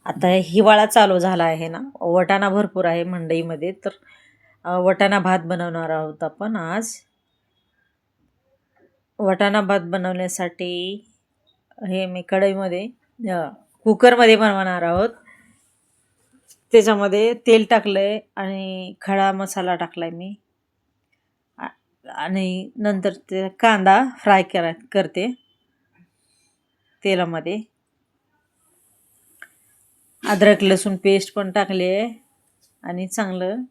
आता हिवाळा चालू झाला आहे ना, वाटाणा भरपूर आहे मंडईमध्ये, तर वाटाणा भात बनवणार आहोत आपण आज. वाटाणा भात बनवण्यासाठी हे मी कढईमध्ये कुकरमध्ये बनवणार आहोत. त्याच्यामध्ये तेल टाकलंय आणि खडा मसाला टाकलाय मी, आणि नंतर ते कांदा फ्राय करते तेलामध्ये. अद्रक लसूण पेस्ट पण टाकली आहे आणि चांगलं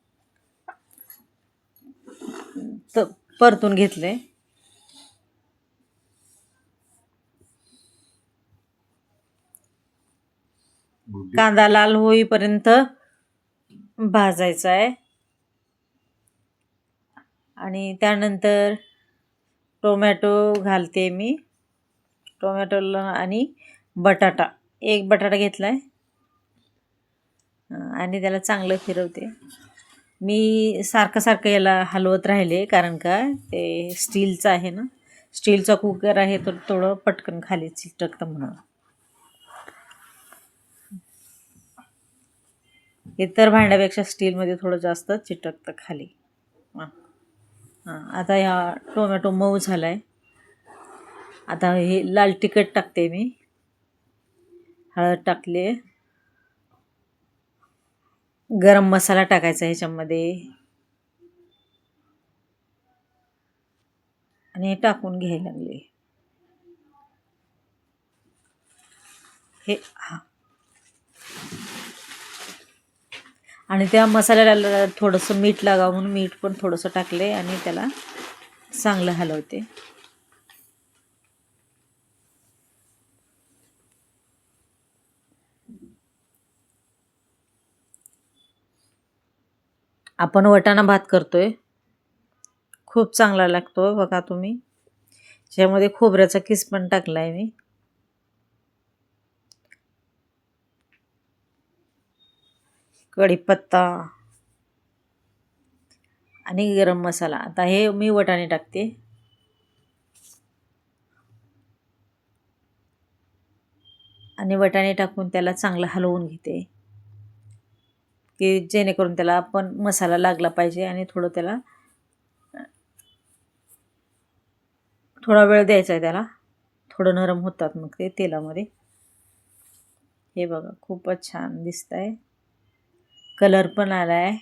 परतून घेतलंय. कांदा लाल होईपर्यंत भाजायचा आहे आणि त्यानंतर टोमॅटो घालते मी. टोमॅटो आणि बटाटा, एक बटाटा घेतलाय आणि त्याला चांगलं फिरवते. मी सारखं सारखं याला हलवत राहिले, कारण का ते स्टीलचं आहे ना, स्टीलचा कुकर आहे, तर थोडं पटकन खाली चिटकतं म्हणून. इतर भांड्यापेक्षा स्टीलमध्ये थोडं जास्त चिटकतं खाली. आता ह्या टोमॅटो मऊ झालाय. आता हे लाल तिखट टाकते मी, हळद टाकले, गरम मसाला टाकायचा ह्याच्यामध्ये आणि हे टाकून घ्यायला लागले. हे आणि त्या मसाल्याला थोडंसं मीठ लागावं म्हणून मीठ पण थोडंसं टाकले आणि त्याला चांगलं हलवते. आपण वाटाणा भात करतोय, खूप चांगला लागतो बघा तुम्ही. त्यामध्ये खोबऱ्याचा किस पण टाकलाय मी, कढीपत्ता आणि गरम मसाला. आता हे मी वाटाणे टाकते आणि वाटाणे टाकून त्याला चांगलं हलवून घेते, की जेणेकरून त्याला पण मसाला लागला पाहिजे आणि त्याला थोडा वेळ द्यायचा आहे. त्याला थोडं नरम होतात मग ते तेलामध्ये. हे बघा खूपच छान दिसत आहे, कलर पण आलाय.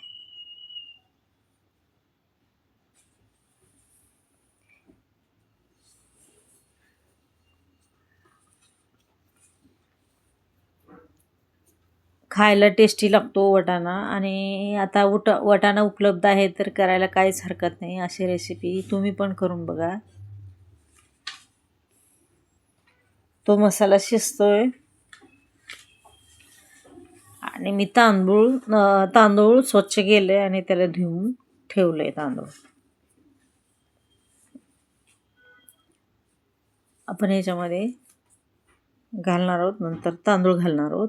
खायला टेस्टी लागतो वाटाणा. आणि आता वाटाणा उपलब्ध आहे तर करायला काहीच हरकत नाही. अशी रेसिपी तुम्ही पण करून बघा. तो मसाला शिजतोय आणि मी तांदूळ स्वच्छ केले आणि त्याला धुवून ठेवले. तांदूळ आपण ह्याच्यामध्ये घालणार आहोत, नंतर तांदूळ घालणार आहोत.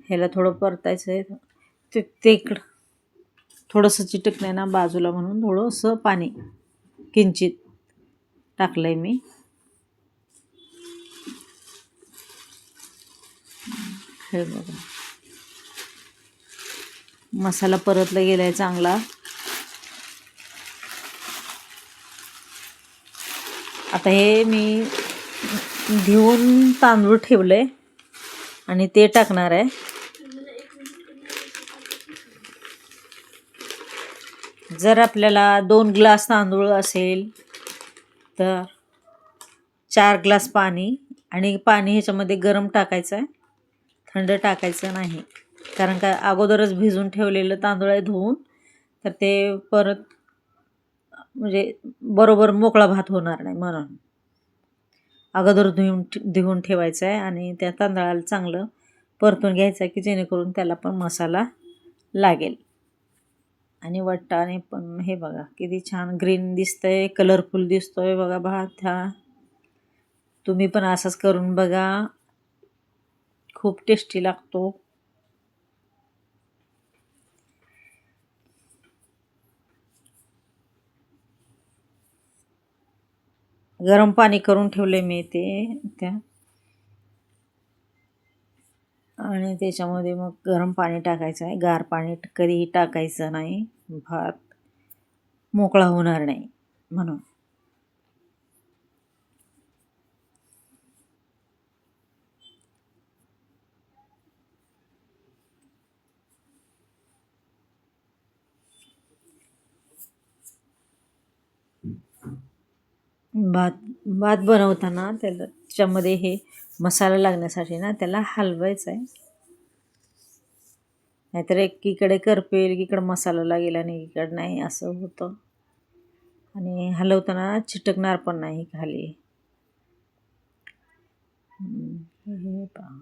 ह्याला थोडं परतायचं आहे. ते इकडं थोडंसं चिटक नाही ना बाजूला, म्हणून थोडंसं पाणी किंचित टाकलंय मी. हे बघा मसाला परतला गेलाय चांगला. आता हे मी धुवून तांदूळ ठेवले आणि ते टाकणार आहे. जर आपल्याला 2 ग्लास तांदूळ असेल तर 4 ग्लास पाणी, आणि पाणी ह्याच्यामध्ये गरम टाकायचं आहे, थंड टाकायचं नाही. कारण का अगोदरच भिजून ठेवलेलं तांदूळ आहे धुवून, तर ते परत म्हणजे बरोबर मोकळा भात होणार नाही, म्हणून अगोदर धुवून ठेवायचं आहे. आणि त्या तांदळाला चांगलं परतून घ्यायचं आहे, की जेणेकरून त्याला पण मसाला लागेल. आणि वाटाणे पण हे बघा किती छान ग्रीन दिसतंय, कलरफुल दिसतोय बघा भात हा. तुम्ही पण असंच करून बघा, खूप टेस्टी लागतो. गरम पाणी करून ठेवले मी त्या आणि त्याच्यामध्ये मग गरम पाणी टाकायचं आहे. गार पाणी कधीही टाकायचं नाही, भात मोकळा होणार नाही म्हणून. भात भात बनवताना त्याच्यामध्ये हे मसाला लागण्यासाठी ना त्याला हलवायचं आहे. नाहीतर एकीकडे करपेल, एकीकडे मसाला लागेल आणि एकीकडे नाही, असं होतं. आणि हलवताना चिटकणार पण नाही खाली. हे पहा.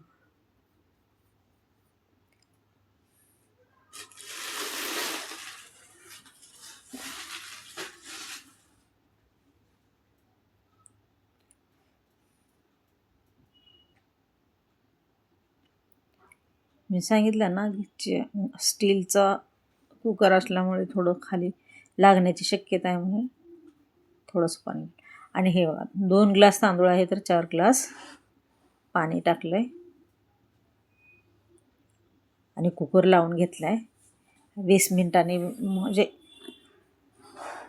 मी सांगितलं ना स्टीलचा कुकर असल्यामुळे थोडं खाली लागण्याची शक्यता आहे म्हणून थोडंसं पाणी. आणि हे बघा, 2 ग्लास तांदूळ आहे तर 4 ग्लास पाणी टाकलं आहे आणि कुकर लावून घेतला आहे. 20 मिनिटांनी म्हणजे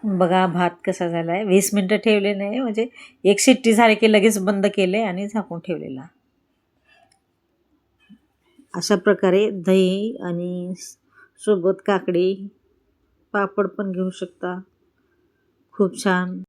बघा भात कसा झाला आहे. 20 मिनटं ठेवले नाही, म्हणजे एक शिट्टी झाली की लगेच बंद केले आणि झाकून ठेवलेला. अशा प्रकारे दही आणि सोबत काकडी पापड पण घेऊ शकता. खूप छान